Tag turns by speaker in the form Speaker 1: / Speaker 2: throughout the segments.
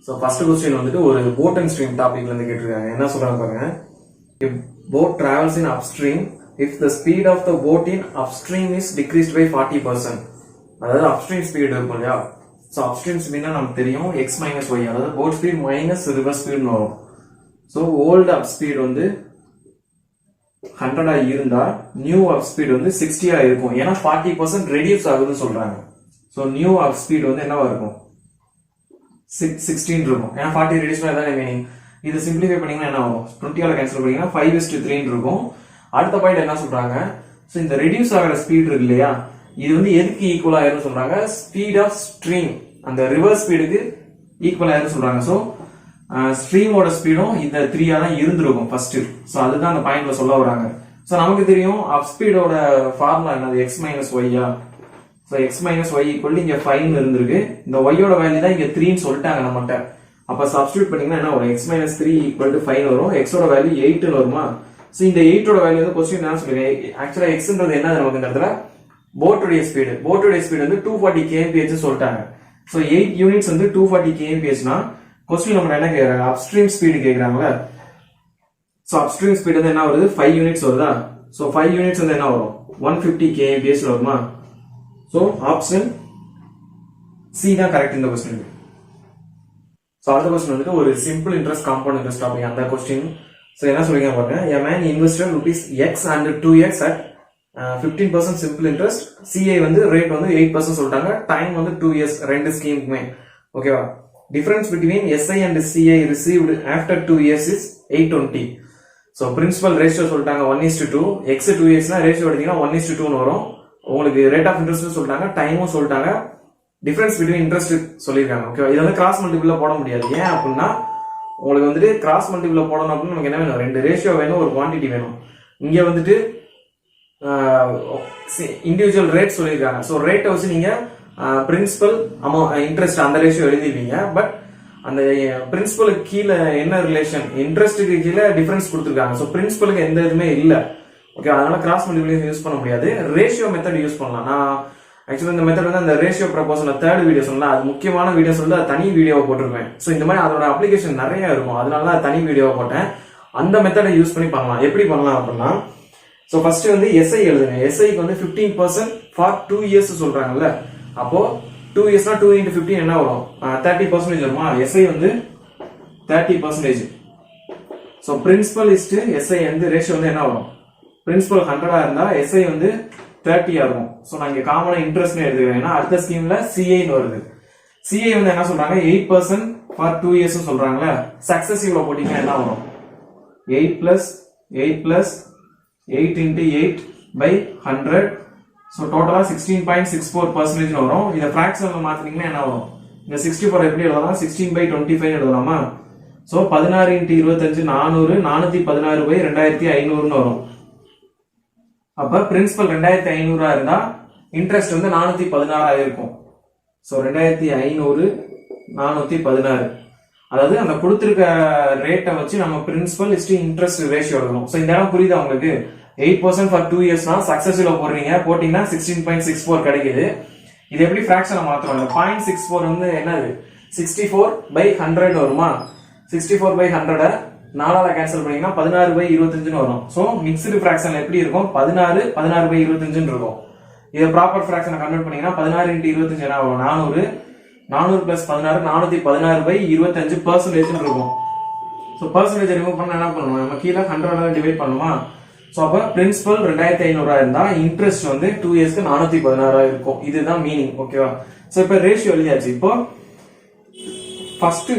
Speaker 1: So first question வந்துட்டு ஒரு boat and stream டாபிக்ல இருந்து கேட்டிருக்காங்க. என்ன சொல்றாங்க பாருங்க. If boat travels in upstream, if the speed of the boat in upstream is decreased by 40%. அதாவது upstream speed இருக்கும் இல்லையா? So upstream speedனா நமக்கு தெரியும் x minus y, அதாவது boat speed minus river speed வரும். So old up speed வந்து 100 இருந்தா new up speed வந்து 60 இருக்கும். ஏன்னா 40% reduce ஆகுதுன்னு சொல்றாங்க. So new up speed வந்து என்னவா இருக்கும்? 16 இருக்கும். ஏன்னா 40 reduce பண்ணா எதாவது மீனிங். இது சிம்பிளிஃபை பண்ணீங்கன்னா என்ன ஆகும்? 20 ஆல கேன்சல் பண்ணீங்கன்னா 5:3 இருக்கும். அடுத்த பாயிண்ட் என்ன சொல்றாங்க? சோ இந்த ரெடியூஸ் ஆகிற ஸ்பீட் இருக்கு இல்லையா, இது வந்து எதுக்கு ஈக்குவலா ஆயிரும் சொல்றாங்க? ஸ்பீட் ஆஃப் ஸ்ட்ரீம், அந்த ரிவர் ஸ்பீடுக்கு ஈக்குவல் ஆயிரும் சொல்றாங்க. சோ ஸ்ட்ரீமோட ஸ்பீடும் இந்த 3 தான் இருந்திருக்கும் ஃபர்ஸ்ட். சோ அதுதான் அந்த பாயிண்ட்ல சொல்ல வராங்க. சோ நமக்கு தெரியும் அப் ஸ்பீடோட ஃபார்முலா என்னது? x minus y. So x minus y equal இங்க 5 இருந்திருக்கு. இந்த y யோட வேல்யூ தான் இங்க 3 ன்னு சொல்லிட்டாங்க நம்மட்ட. அப்ப சப்ஸ்டிட்யூட் பண்ணீங்கன்னா என்ன வரும்? x minus 3 equal to 5 வரும். x ஓட வேல்யூ 8 ன்னு வருமா? சோ இந்த 8 ஓட வேல்யூ வந்து क्वेश्चन என்ன சொல்லுங்க? ஆக்சுவலா xன்றது என்ன நமக்கு இந்த இடத்துல? போட்டோட ஸ்பீடு. போட்டோட ஸ்பீடு வந்து 240 kmph சொல்லிட்டாங்க. சோ 8 யூனிட்ஸ் வந்து 240 kmph னா क्वेश्चन நம்ம என்ன கேக்குறாங்க? அப்ஸ்ட்ரீம் ஸ்பீடு கேக்குறாங்கல. சோ அப்ஸ்ட்ரீம் ஸ்பீடு வந்து என்ன வருது? 5 யூனிட்ஸ் வருதா? சோ 5 யூனிட்ஸ் வந்து என்ன வரும்? 150 kmph வருமா? சோ ஆப்ஷன் சி தான் கரெக்ட் இந்த क्वेश्चन. So அடுத்த क्वेश्चन வந்துட்டு ஒரு simple interest compound interest topic அந்த क्वेश्चन. சோ என்ன சொல்றீங்க பாருங்க. A man invested rupees x and 2x at 15% simple interest. CI வந்து ரேட் வந்து 8% சொல்லிட்டாங்க. டைம் வந்து 2 years ரெண்டு ஸ்கீமுக்குமே. ஓகேவா? Difference between SI and CI received after 2 years is 820. So principal ratio சொல்லிட்டாங்க 1:2. x 2x னா ரேஷியோ எடுத்தீங்கன்னா 1:2 னு வரும். உங்களுக்கு ரேட் ஆஃப் இன்ட்ரஸ்ட் சொல்லிட்டாங்க, டைமும் சொல்லிட்டாங்க, டிஃபரன்ஸ் பிட்வீன் இன்ட்ரெஸ்ட் சொல்லிருக்காங்க. ஓகேவா? இது வந்து கிராஸ் மல்டிபிள்ல போட முடியாது. ஏன் அப்படின்னா உங்களுக்கு வந்துட்டு கிராஸ் மல்டிபிள்ல போடணும் அப்படின்னு நமக்கு என்ன வேணும்? ரெண்டு ரேஷியோ வேணும், ஒரு குவான்டிட்டி வேணும். இங்க வந்துட்டு இண்டிவிஜுவல் ரேட் சொல்லியிருக்காங்க. ஸோ ரேட்டை வச்சு நீங்க பிரின்சிபல் அமௌண்ட் இன்ட்ரெஸ்ட் அந்த ரேஷியோ எழுதிருவீங்க. பட் அந்த பிரின்சிபலுக்கு கீழே என்ன ரிலேஷன்? இன்ட்ரெஸ்ட்டுக்கு கீழே டிஃபரன்ஸ் கொடுத்துருக்காங்க. ஸோ பிரின்சிபலுக்கு எந்த இதுவுமே இல்லை. ஓகே, அதனால கிராஸ் மல்டிபிள் யூஸ் பண்ண முடியாது. ரேஷியோ மெத்தட் யூஸ் பண்ணலாம். நான் ஆக்சுவலி இந்த மெத்தட் வந்து அந்த ரேஷியோ ப்ரொபோசல் தேர்ட் வீடியோ சொன்னா அது முக்கியமான வீடியோ சொல்லிட்டு அது தனி வீடியோவை போட்டிருப்பேன். ஸோ இந்த மாதிரி அதோட அப்ளிகேஷன் நிறைய இருக்கும், அதனால தான் தனி வீடியோவை போட்டேன். அந்த மெத்தடை யூஸ் பண்ணி பண்ணலாம். எப்படி பண்ணலாம் அப்படின்னா, ஸோ ஃபர்ஸ்ட் வந்து எஸ்ஐ எழுதுங்க. எஸ்ஐக்கு வந்து 15% ஃபார் 2 years சொல்றாங்கல்ல. அப்போ 2 yearsனா 2 into 15 என்ன வரும்? 30% வருமா? எஸ்ஐ வந்து 30%. ஸோ பிரின்சிபல் இஸ்டு எஸ்ஐ வந்து ரேஷியோ வந்து என்ன வரும்? பிரின்சிபல் 100 இருந்தா எஸ்ஐ வந்து 30 இருக்கும். சோ நான் இங்க காமனா இன்ட்ரெஸ்ட் எடுத்துக்கிறேன். ஏன்னா அடுத்த ஸ்கீம்ல சிஐ வருது. சிஐ வந்து என்ன சொல்றாங்க? 8% ஃபார் 2 years சொல்றாங்கல்ல. சக்சஸிவ்ல போட்டீங்கன்னா என்ன வரும்? 8 plus 8 into 8 by 100. சோ டோட்டலா 16.64% வரும். இத ஃபிராக்ஷன்ல மாத்துனீங்கன்னா என்ன வரும்? இந்த 64 எப்படி எழுதலாம்? 16/25 எழுதலாமா? சோ 16 into 25 400, 416/2500 வரும். அப்ப பிரின்சிபல் 2500 இருந்தா இன்ட்ரெஸ்ட் வந்து 416 இருக்கும். சோ 2500 416, அதாவது அந்த கொடுத்திருக்க ரேட்டை வச்சு நம்ம பிரின்சிபல் இஸ்டு இன்ட்ரெஸ்ட் ரேஷியோ எடுக்கணும். சோ இந்த இடம் புரியுதா உங்களுக்கு? 8% ஃபார் 2 yearsனா சக்சஸ்ஃபுல்லா போடுறீங்க, போட்டீங்கன்னா 16.64 கிடைக்குது. இது எப்படி ஃபிராக்ஷனை மாத்துறோம்? 0.64 வந்து என்னது? 64/100 வருமா? 64/100 4ஆல கேன்சல் பண்ணீங்கன்னா 16/25 வரும். சோ மிக்ஸ்டு ஃபிராக்ஷன்ல எப்படி இருக்கும்? 16/25 இருக்கும். இத ப்ராப்பர் ஃபிராக்ஷனை கன்வெர்ட் பண்ணீங்கன்னா 16 into 25 என்ன வரும்? 400. 400 plus 16 416/25% இருக்கும். சோ பெர்சன்டேஜ் ரிமூவ் பண்ண என்ன பண்ணணும்? நம்ம கீழ 100ஆல டிவைட் பண்ணுமா? சோ அப்ப பிரின்சிபல் 2500 இருந்தா இன்ட்ரெஸ்ட் வந்து 2 yearsக்கு 416 இருக்கும். இதுதான் மீனிங். ஓகேவா? சோ இப்ப ரேஷியோ எழுதியாச்சு. இப்போ ஃபர்ஸ்ட்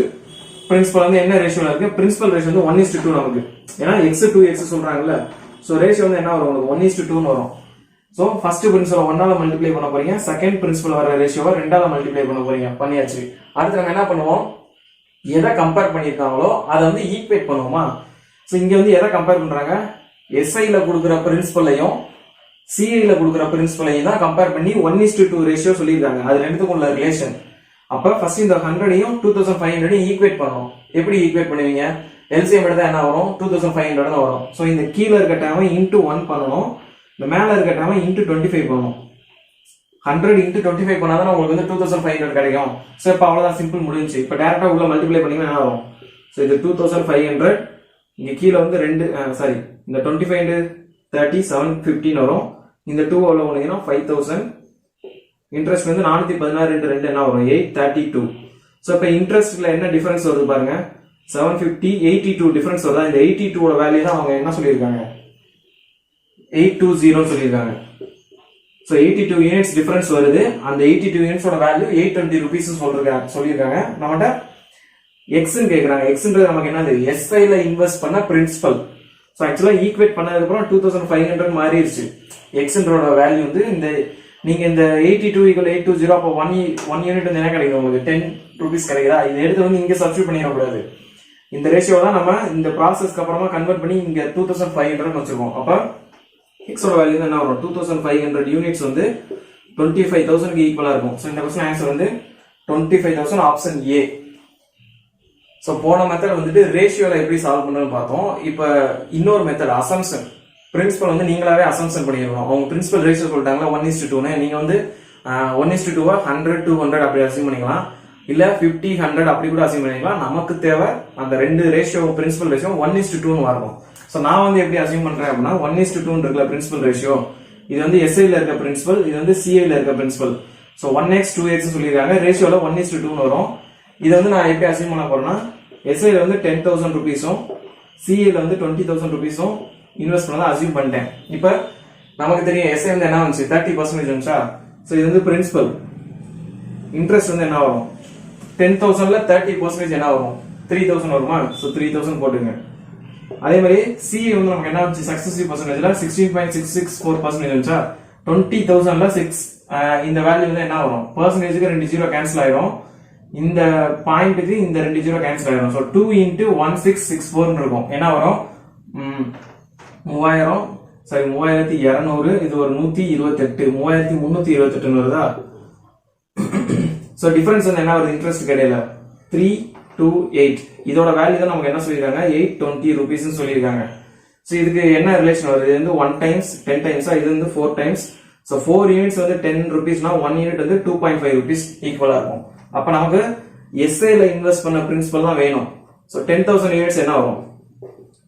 Speaker 1: பிரின்சிபல் வந்து என்ன ரேஷியோல இருக்கு? பிரின்சிபல் ரேஷியோ வந்து 1:2 நமக்கு. ஏன்னா x 2x சொல்றாங்கல்ல. சோ ரேஷியோ வந்து என்ன வரும்? உங்களுக்கு 1:2 வரும். சோ ஃபர்ஸ்ட் பிரின்சிபல் 1ஆல மல்டிப்ளை பண்ண போறீங்க, செகண்ட் பிரின்சிபல் வர ரேஷியோவை 2ஆல மல்டிப்ளை பண்ண போறீங்க. பண்ணியாச்சு. அடுத்து நம்ம என்ன பண்ணுவோம்? எதை கம்பேர் பண்ணிருக்காங்களோ அதை வந்து ஈக்குவேட் பண்ணுவோமா? சோ இங்க வந்து எதை கம்பேர் பண்றாங்க? எஸ்ஐல கொடுக்குற பிரின்சிபலையும் சிஐல கொடுக்குற பிரின்சிபலையும் தான் கம்பேர் பண்ணி 1:2 ரேஷியோ சொல்லியிருக்காங்க. அது ரெண்டுத்துக்கும் உள்ள ரிலேஷன். அப்ப ஃபர்ஸ்ட் இந்த 100ஐயும் 2500 ஈக்குவேட் பண்ணணும். எப்படி ஈக்குவேட் பண்ணுவீங்க? எல்சிஎம் எடுத்தா என்ன வரும்? 2500 தான் வரும். சோ இந்த கீழ இருக்க டேர்மை இன்டு 1 பண்ணணும், இந்த மேல இருக்க டேர்மை இன்டு 25 பண்ணணும். 100 into 25 பண்ணாதான் உங்களுக்கு வந்து 2500 கிடைக்கும். ஸோ இப்போ அவ்வளோதான், சிம்பிள் முடிஞ்சு. இப்போ டேரக்டா உள்ள மல்டிப்ளை பண்ணீங்கன்னா என்ன வரும்? ஸோ இது 2500, இங்க கீழே வந்து இந்த 25 30 715 வரும். இந்த 2 எவ்வளோ போனீங்கன்னா 5000. இன்ட்ரெஸ்ட் வந்து 416 into 2 என்ன வரும்? 832. ஸோ இப்போ இன்ட்ரெஸ்ட்ல என்ன டிஃபரன்ஸ் வருது பாருங்க, 750 82 டிஃபரன்ஸ் வருதா? இந்த 82 வேல்யூ தான் அவங்க என்ன சொல்லியிருக்காங்க, 820 சொல்லியிருக்காங்க. ஸோ 82 யூனிட்ஸ் டிஃபரன்ஸ் வருது. அந்த 82 யூனிட்ஸோட வேல்யூ 820 rupees சொல்லியிருக்காங்க. நம்மகிட்ட எக்ஸ்ன்னு கேட்குறாங்க. எக்ஸ்ன்றது நமக்கு என்னது, எஸ்ஐல இன்வெஸ்ட் பண்ண பிரின்சிபல். ஸோ ஆக்சுவலாக ஈக்குவேட் பண்ணதுக்கப்புறம் 2500 மாறிடுச்சு. எக்ஸ்ன்றோட வேல்யூ வந்து நீங்க இந்த 82 = 820, அப்போ 1 யூனிட் வந்து என்ன கிடைக்கும் உங்களுக்கு, 10 rupees கிடைக்குதா? இதை எடுத்து வந்து இங்க சப்ஸ்டியூட் பண்ணிடக்கூடாது. இந்த ரேஷியோ தான் நம்ம இந்த ப்ராசஸ்க்கு அப்புறமா கன்வெர்ட் பண்ணி இங்க 2500 வச்சிருக்கோம். அப்ப எக்ஸோட வேல்யூ என்ன வரும், 2500 யூனிட்ஸ் வந்து 25,000 ஈக்குவலா இருக்கும். ஸோ இந்த கொஸ்டின் ஆன்சர் வந்து 25,000, ஆப்ஷன் ஏ. ஸோ போன மெத்தட் வந்துட்டு ரேஷியோல எப்படி சால்வ் பண்ணணும்னு பார்த்தோம். இப்போ இன்னொரு மெத்தட், அசம்ஷன். பிரின்சிபல் வந்து நீங்களாவே அசம்ஷன் பண்ணிடணும். அவங்க பிரின்சிபல் ரேஷியோ சொல்லிட்டாங்களா 1:2, நீங்க வந்து 1:2 100 200 அப்படி அசியூம் பண்ணிக்கலாம். இல்ல 50 100 அப்படி கூட அசியூம் பண்ணிக்கலாம். நமக்கு தேவை அந்த ரெண்டு ரேஷியோ, பிரின்சிபல் ரேஷியோ 1:2 வரணும். ஸோ நான் வந்து எப்படி அசியூம் பண்றேன் அப்படின்னா, 1:2 இருக்குல்ல பிரின்சிபல் ரேஷியோ, இது வந்து எஸ்ஐல இருக்க பிரின்சிபல், இது வந்து சிஐல இருக்க பிரின்சிபல். ஸோ 1x 2x சொல்லியிருக்காங்க. ரேஷியோல 1:2 வரும். இதை வந்து நான் எப்படி அசியூம் பண்ண போறேன்னா, எஸ்ஐல வந்து 10,000 rupeesம் சிஐல வந்து 20,000 rupeesம் இன்வெஸ்ட் பண்ணதான் அசியூம் பண்ணிட்டேன். இப்ப நமக்கு தெரியும் எஸ்ஐ வந்து என்ன வந்துச்சு, 30% வந்துச்சா. ஸோ இது வந்து பிரின்சிபல். இன்ட்ரெஸ்ட் வந்து என்ன வரும், 10,000ல 30% என்ன வரும், 3,000 வருமா. ஸோ 3,000 போட்டுங்க. அதே மாதிரி சிஏ வந்து நமக்கு என்ன வந்துச்சு, சக்சஸிவ் பர்சன்டேஜ்ல 16.664% வந்துச்சா. 20,000ல 6 இந்த வேல்யூ வந்து என்ன வரும், பர்சன்டேஜுக்கு 2 0 கேன்சல் ஆயிரும். இந்த பாயிண்ட்டுக்கு இந்த 2 0 கேன்சல் ஆயிரும். ஸோ 2 into 1664 இருக்கும். என்ன வரும், 3200. இது ஒரு 128, 3328 வருதா. ஸோ டிஃபரன்ஸ் வந்து என்ன வருது, இன்ட்ரெஸ்ட் கிடையில 328. இதோட வேல்யூ தான் நமக்கு என்ன சொல்லியிருக்காங்க, 820 rupees சொல்லியிருக்காங்க. ஸோ இதுக்கு என்ன ரிலேஷன் வருது, இது வந்து 1 times 10 times, இது வந்து 4 times. ஸோ 4 யூனிட்ஸ் வந்து 10 rupeesனா 1 யூனிட் வந்து 2.5 rupees ஈக்குவலா இருக்கும். அப்ப நமக்கு எஸ்ஐல இன்வெஸ்ட் பண்ண பிரின்சிபல் தான் வேணும். ஸோ 10,000 யூனிட்ஸ் என்ன வரும்,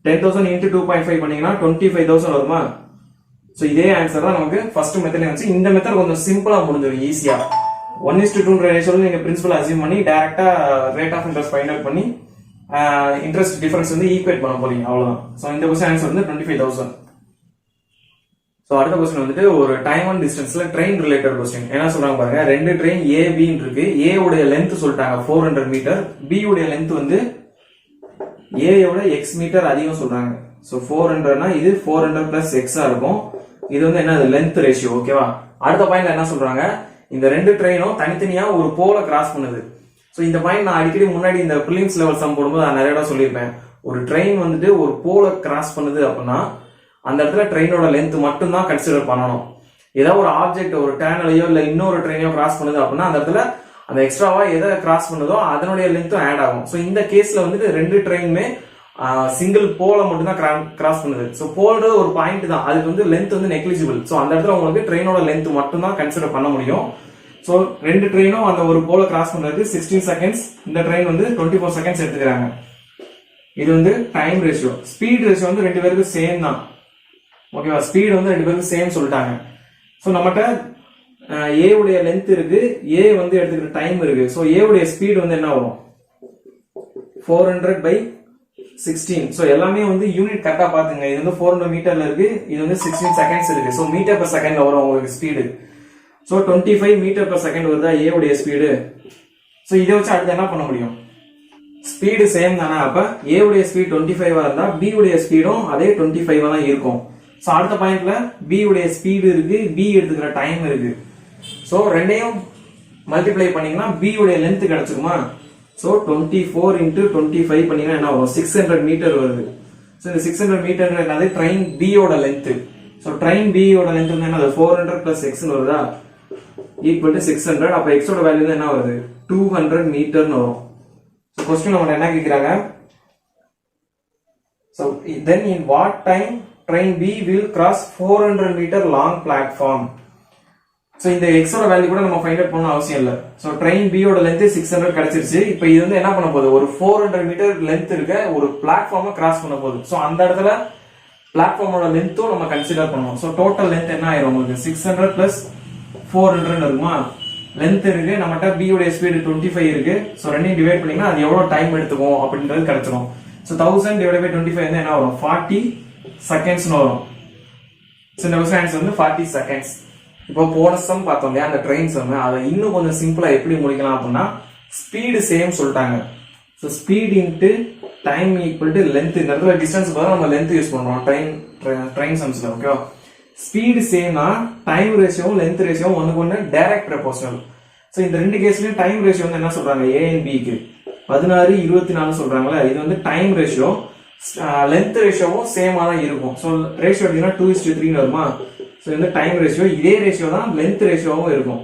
Speaker 1: 10,000 into 2.5 பண்ணீங்கன்னா 25,000 வருமா. ஸோ இதே ஆன்சர் தான் நமக்கு ஃபர்ஸ்ட் மெத்தட்ல வந்துச்சு. இந்த மெத்தட் கொஞ்சம் சிம்பிளா முடிஞ்சிடும், ஈஸியா. 1:2 ரேஷியோல நீங்க பிரின்சிபல் அசியூம் பண்ணி டைரக்டா rate of interest find out பண்ணி இன்ட்ரெஸ்ட் டிஃபரன்ஸ் வந்து ஈக்குவேட் பண்ண போறீங்க, அவ்வளவுதான். ஸோ இந்த கொஸ்டின் ஆன்சர் வந்து 25,000. ஸோ அடுத்த கொஸ்டின் வந்துட்டு ஒரு டைம் அண்ட் டிஸ்டன்ஸ்ல ட்ரெயின் ரிலேட்டட் கொஸ்டின். என்ன சொல்றாங்க பாருங்க, ரெண்டு ட்ரெயின் ஏ பின்னு இருக்கு. ஏ உடைய லென்த் சொல்லிட்டாங்க 400 மீட்டர், பி உடைய லென்த் வந்து ஏயோட எக்ஸ் மீட்டர் அதிகம் சொல்றாங்க. ஸோ 400னா இது 400 பிளஸ் எக்ஸா இருக்கும். இது வந்து என்ன, லென்த் ரேஷியோ. ஓகேவா. அடுத்த பாயிண்ட் என்ன சொல்றாங்க, இந்த ரெண்டு ட்ரெயினும் தனித்தனியா ஒரு போல கிராஸ் பண்ணுது. ஸோ இந்த பாயிண்ட் நான் அடிக்கடி முன்னாடி இந்த பிலிம்ஸ் லெவல் சம் போடும்போது நான் நிறைய இடம் சொல்லியிருப்பேன். ஒரு ட்ரெயின் வந்துட்டு ஒரு போல கிராஸ் பண்ணுது அப்படின்னா அந்த இடத்துல ட்ரெயினோட லென்த் மட்டும் தான் கன்சிடர் பண்ணணும். ஏதாவது ஒரு ஆப்ஜெக்ட், ஒரு டேனலையோ இல்ல இன்னொரு ட்ரெயினையோ கிராஸ் பண்ணுது அப்படின்னா அந்த இடத்துல அந்த எக்ஸ்ட்ராவா எதை கிராஸ் பண்ணுதோ அதனுடைய லென்த்தும் ஆட் ஆகும். ஸோ இந்த கேஸ்ல வந்துட்டு ரெண்டு ட்ரெயினுமே சிங்கிள் போல மட்டும் தான் கிராஸ் பண்ணுது. ஸோ போல்றது ஒரு பாயிண்ட் தான், அதுக்கு வந்து லென்த் வந்து நெக்லிஜிபிள். ஸோ அந்த இடத்துல உங்களுக்கு ட்ரெயினோட லென்த் மட்டும் தான் கன்சிடர் பண்ண முடியும். ஸோ ரெண்டு ட்ரெயினும் அந்த ஒரு போல கிராஸ் பண்றதுக்கு 16 செகண்ட்ஸ், இந்த ட்ரெயின் வந்து 24 செகண்ட்ஸ் எடுத்துக்கிறாங்க. இது வந்து டைம் ரேஷியோ. ஸ்பீட் ரேஷியோ வந்து ரெண்டு பேருக்கு சேம் தான். ஓகேவா, ஸ்பீட் வந்து ரெண்டு பேருக்கு சேம் சொல்லிட்டாங்க. ஸோ நம்மகிட்ட ஏ உடைய லென்த் இருக்கு, ஏ வந்து எடுத்துக்கிற டைம் இருக்கு. ஸோ ஏ உடைய ஸ்பீட் வந்து என்ன வரும், 400/16. ஸோ எல்லாமே வந்து யூனிட் கரெக்டா பாத்துங்க. இது வந்து 400 மீட்டர்ல இருக்கு, இது வந்து 16 செகண்ட்ஸ் இருக்கு. ஸோ மீட்டர் per செகண்ட்ல வரும் உங்களுக்கு speed. So 25 metre per second வருதா ஏ உடைய ஸ்பீடு. ஸோ இதை வச்சு அடுத்து என்ன பண்ண முடியும், ஸ்பீடு சேம் தானே. அப்ப ஏ உடைய ஸ்பீட் 25 இருந்தா பி உடைய ஸ்பீடும் அதே 25 தான் இருக்கும். ஸோ அடுத்த பாயிண்ட்ல பி உடைய ஸ்பீடு இருக்கு, பி எடுத்துக்கிற டைம் இருக்கு. ஸோ ரெண்டையும் மல்டிப்ளை பண்ணீங்கன்னா பி உடைய லென்த் கிடைச்சிருமா. ஸோ 24 into 25 பண்ணீங்கன்னா என்ன வரும், 600 மீட்டர் வருது. ஸோ இந்த 600 மீட்டர் என்னது, ட்ரெயின் பி யோட லென்த். ஸோ ட்ரெயின் பி யோட லென்த் வந்து என்னது, 400 பிளஸ் எக்ஸ் வருதா, ஈக்குவல் டு 600. அப்ப எக்ஸோட வேல்யூ என்ன வருது, 200 மீட்டர்னு வரும். ஸோ கொஸ்டின் நம்ம என்ன கேட்கிறாங்க, so then in what time train B will cross 400 meter long platform. So இந்த எக்ஸோட வேல்யூ கூட நம்ம ஃபைண்ட் அவுட் பண்ண அவசியம் இல்லை. ஸோ ட்ரெயின் பியோட லென்த் 600 கிடைச்சிருச்சு. இப்போ இது வந்து என்ன பண்ண போகுது, ஒரு 400 மீட்டர் லென்த் இருக்க ஒரு பிளாட்ஃபார்மை கிராஸ் பண்ண போகுது. ஸோ அந்த இடத்துல பிளாட்ஃபார்மோட லென்த்தும் நம்ம கன்சிடர் பண்ணணும். ஸோ டோட்டல் லென்த் என்ன ஆயிரும் உங்களுக்கு 600 பிளஸ் 400 இருக்குமா, லென்த் இருக்கு நம்மகிட்ட, பி உடைய ஸ்பீடு 25 இருக்கு. ஸோ ரெண்டையும் டிவைட் பண்ணீங்கன்னா அது எவ்வளவு டைம் எடுத்துக்கும் அப்படின்றது கிடைச்சிடும். ஸோ 1000 டிவைட் பை 25 வந்து என்ன வரும், 40 செகண்ட்ஸ்னு வரும். ஸோ இந்த கொஸ்டின் ஆன்சர் வந்து 40 செகண்ட்ஸ். இப்போ போன சம் பார்த்தோம் இல்லையா, அந்த ட்ரெயின் சம், அதை இன்னும் கொஞ்சம் சிம்பிளா எப்படி முடிக்கலாம் அப்படின்னா, ஸ்பீடு சேம் சொல்லிட்டாங்க. So speed into time equal to length. இந்த இடத்துல டிஸ்டன்ஸ் பதிலாக நம்ம லென்த் யூஸ் பண்றோம் ட்ரெயின் சம்ஸ்ல. ஓகேவா, ஸ்பீடு சேம்னா டைம் ரேஷியோவும் லென்த் ரேஷியோவும் ஒன்னுக்கு ஒன்று டைரக்ட் ப்ரொபோர்ஷனல். ஸோ இந்த ரெண்டு கேஸ்லயும் டைம் ரேஷியோ வந்து என்ன சொல்றாங்க, ஏ அண்ட் பிக்கு 16 24 சொல்றாங்களே, இது வந்து டைம் ரேஷியோ. லென்த் ரேஷியோவும் சேமா தான் இருக்கும். ஸோ ரேஷியோ எடுத்தீங்கன்னா 2:3 வருமா. ஸோ இந்த டைம் ரேஷியோ இதே ரேஷியோ தான் லென்த் ரேஷியோவும் இருக்கும்.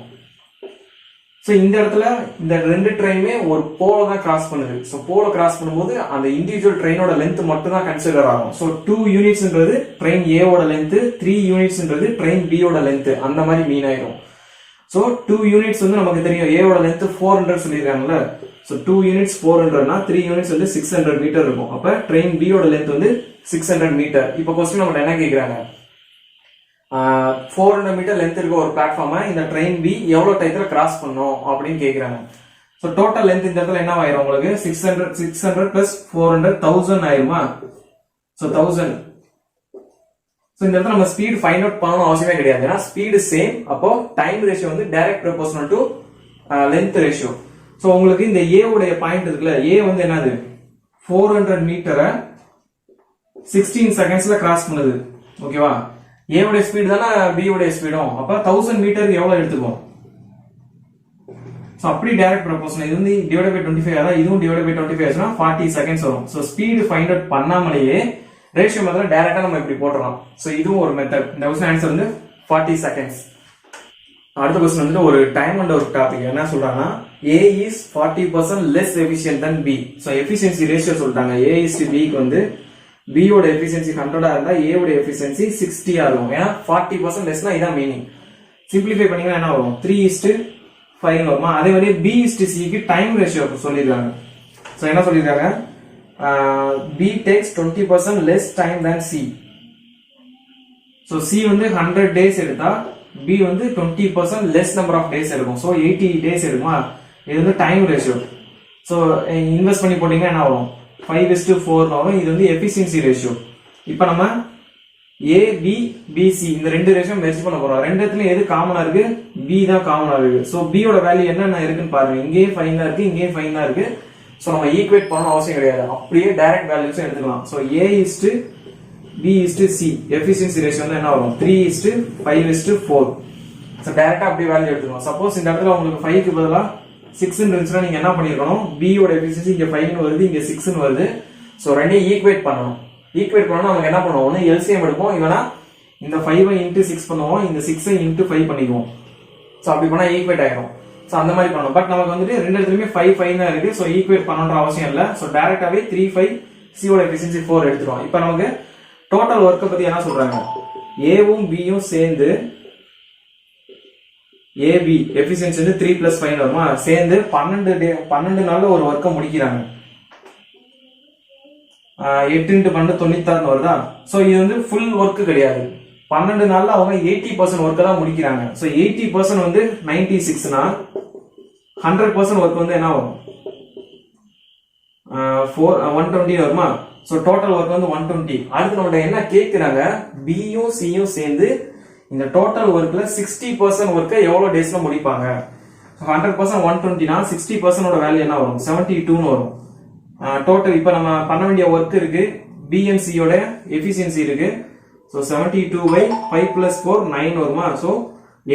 Speaker 1: ஸோ இந்த இடத்துல இந்த ரெண்டு ட்ரெயினுமே ஒரு போல தான் கிராஸ் பண்ணுது. ஸோ போல கிராஸ் பண்ணும்போது அந்த இண்டிவிஜுவல் ட்ரெயினோட லென்த் மட்டும் தான் கன்சிடர் ஆகும். ஸோ 2 யூனிட்ஸ்ன்றது ட்ரெயின் ஏவோட லென்த், 3 யூனிட்ஸ்ன்றது ட்ரெயின் பியோட லென்த், அந்த மாதிரி மீன் ஆயிடும். ஸோ 2 யூனிட்ஸ் வந்து நமக்கு தெரியும், ஏவோட லென்த் 400 சொல்லியிருக்காங்கல்ல. ஸோ 2 யூனிட்ஸ் 400னா 3 யூனிட்ஸ் வந்து 600 மீட்டர் இருக்கும். அப்ப ட்ரெயின் பியோட லென்த் வந்து 600 மீட்டர். இப்போ கொஸ்டின் நம்ம என்ன கேட்கிறாங்க, 400 மீட்டர் லென்த் இருக்க ஒரு பிளாட்ஃபார்மை இந்த ட்ரெயின் பி எவ்வளவு டயத்துல கிராஸ் பண்ணும் அப்படின்னு கேக்குறாங்க. சோ டோட்டல் லென்த் இந்த இடத்துல என்ன ஆயிரும் உங்களுக்கு, 600 பிளஸ் 400 1000 ஆயிருமா. சோ 1000. சோ இந்த இடத்துல நம்ம ஸ்பீட் ஃபைண்ட் அவுட் பண்ணணும் அவசியமே கிடையாது, ஏன்னா ஸ்பீடு சேம். அப்போ டைம் ரேஷியோ வந்து direct proportional to length ratio. So உங்களுக்கு இந்த ஏ உடைய பாயிண்ட் இருக்குல்ல, ஏ வந்து என்னது 400 மீட்டரை 16 செகண்ட்ஸ்ல கிராஸ் பண்ணுது. ஓகேவா, ஏ உடைய ஸ்பீடு தானே பி உடைய ஸ்பீடும். அப்ப 1000 மீட்டருக்கு எவ்வளவு எடுத்துக்கும். சோ அப்படி டைரக்ட் ப்ரொபோர்ஷனல். இது வந்து டிவைட் பை 25 அதான் இதுவும் டிவைட் பை 25 ஆச்சுனா 40 செகண்ட்ஸ் வரும். சோ ஸ்பீடு ஃபைண்ட் அவுட் பண்ணாமலேயே ரேஷியோ மெத்தட்ல டைரக்டா நம்ம இப்படி போட்டுறலாம். சோ இதுவும் ஒரு மெத்தட். இந்த क्वेश्चन ஆன்சர் வந்து 40 செகண்ட்ஸ். அடுத்த क्वेश्चन வந்து ஒரு டைம் அண்ட் ஒரு டாபிக். என்ன சொல்றாங்கன்னா, A is 40% less efficient than B. So efficiency ratio சொல்லிட்டாங்க. A is to B க்கு வந்து B ஓட எஃபிஷியன்சி 100 இருந்தா A ஓட எஃபிஷியன்சி 60 இருக்கும். ஏன்னா 40% லெஸ்னா இதான் மீனிங். சிம்பிளிஃபை பண்ணீங்கன்னா என்ன வரும், 3:5 வருமா. அதே மாதிரி B is to C க்கு டைம் ரேஷியோ சொல்லிருக்காங்க. சோ என்ன சொல்லிருக்காங்க, B takes 20% less time than C. So C வந்து 100 days எடுத்தா B வந்து 20% less number of days எடுக்கும். So 80 days எடுக்குமா. இது வந்து டைம் ரேஷியோ. சோ இன்வெஸ்ட் பண்ணி போட்டீங்கன்னா என்ன வரும், 5:4 வரும். இது வந்து எஃபிஷியன்சி ரேஷியோ. இப்போ நம்ம A B B C இந்த ரெண்டு ரேஷியோ மெர்ஜ் பண்ண போறோம். ரெண்டுத்துல எது காமனா இருக்கு, B தான் காமனா இருக்கு. சோ B ஓட வேல்யூ என்னென்ன இருக்குன்னு பாருங்க. இங்கேயே 5 தான் இருக்கு, இங்கேயே 5 தான் இருக்கு. சோ நம்ம ஈக்குவேட் பண்ணணும் அவசியம் கிடையாது, அப்படியே டைரக்ட் வேல்யூஸ் எடுத்துக்கலாம். So A is to B is to C efficiency ratio வந்து என்ன வரும், 3:5:4. சோ டைரக்டா அப்படியே வேல்யூ எடுத்துக்கலாம். சப்போஸ் இந்த இடத்துல உங்களுக்கு 5 க்கு பதிலா 6 இருந்துச்சுன்னா நீங்க என்ன பண்ணிருக்கணும், B ஓட எஃபிஷியன்சி இங்க 5 வருது, இங்க 6 வருது. சோ ரெண்டையும் ஈக்குவேட் பண்ணணும். ஈக்குவேட் பண்ணா நமக்கு என்ன பண்ணுவோம், ஒன்னு எல்சிஎம் எடுப்போம், இல்லனா இந்த 5 ஐ இன்டு 6 பண்ணுவோம், இந்த 6 ஐ இன்டு 5 பண்ணிக்குவோம். சோ அப்படி பண்ணா ஈக்குவேட் ஆயிடும். சோ அந்த மாதிரி பண்ணணும். பட் நமக்கு வந்துட்டு ரெண்டு இடத்துலயுமே 5 தான் இருக்கு. சோ ஈக்குவேட் பண்ணணும்ன்ற அவசியம் இல்ல. சோ டைரக்டாவே 3:5 C ஓட எஃபிஷியன்சி 4 எடுத்துறோம். இப்போ நமக்கு டோட்டல் வர்க்க பத்தி என்ன சொல்றாங்க, ஏவும் பியும் சேர்ந்து AB எஃபிஷியன்சி வந்து 3+5 வருமா, சேர்ந்து 12 நாள்ல ஒரு வர்க்க முடிக்கிறாங்க. 8 × 12 96 வருதா. சோ இது வந்து ஃபுல் ஒர்க் கிடையாது, 12 நாள்ல அவங்க 80% ஒர்க்க தான் முடிக்கிறாங்க. சோ 80% வந்து 96னா 100% ஒர்க் வந்து என்ன வரும், 120 வருமா. சோ டோட்டல் ஒர்க் வந்து 120. அடுத்து நம்ம என்ன கேக்குறாங்க, பியும் சியும் சேர்ந்து இந்த டோட்டல் ஒர்க்ல 60% ஒர்க்கை எவ்வளவு டேஸ்ல முடிப்பாங்க. 100% 120னா 60% ஓட வேல்யூ என்ன வரும், 72ன்னு வரும். டோட்டல் இப்ப நம்ம பண்ண வேண்டிய ஒர்க் இருக்கு, B and C யோட எஃபிஷியன்சி இருக்கு. சோ 72/5+4 9 வருமா. சோ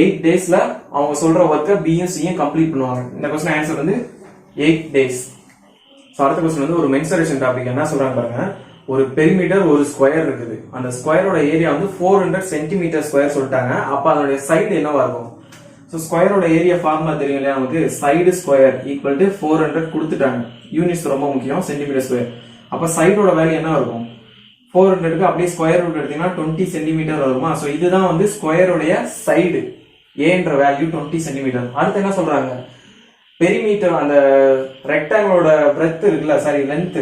Speaker 1: 8 டேஸ்ல அவங்க சொல்ற ஒர்க்கை B and C கம்ப்ளீட் பண்ணுவாங்க. இந்த क्वेश्चन ஆன்சர் வந்து 8 டேஸ். சோ அடுத்த क्वेश्चन வந்து ஒரு மென்சுரேஷன் டாபிக். என்ன சொல்றாங்க பாருங்க, ஒரு பெரிமீட்டர் ஒரு ஸ்கொயர் இருக்குது, அந்த ஸ்கொயரோட ஏரியா வந்து 400 சென்டிமீட்டர் ஸ்கொயர் சொல்லிட்டாங்க. அப்ப அதோட சைடு என்னவா இருக்கும். சோ ஸ்கொயரோட ஏரியா ஃபார்முலா தெரியும் இல்லையா நமக்கு, சைடு ஸ்கொயர் ஈக்குவல் டு 400 கொடுத்துட்டாங்க. யூனிட்ஸ் ரொம்ப முக்கியம், சென்டிமீட்டர் ஸ்கொயர். அப்ப சைடோட வேல்யூ என்ன இருக்கும், 400க்கு அப்படியே ஸ்கொயர் ரூட் எடுத்தீங்கன்னா 20 சென்டிமீட்டர் வருமா. சோ இதுதான் வந்து ஸ்கொயரோடைய சைடு. ஏன்ற வேல்யூ 20 சென்டிமீட்டர். அடுத்து என்ன சொல்றாங்க, பெரிமீட்டர் அந்த ரெக்டாங்கிளோட பிரெத் இருக்குல்ல, சாரி லென்த்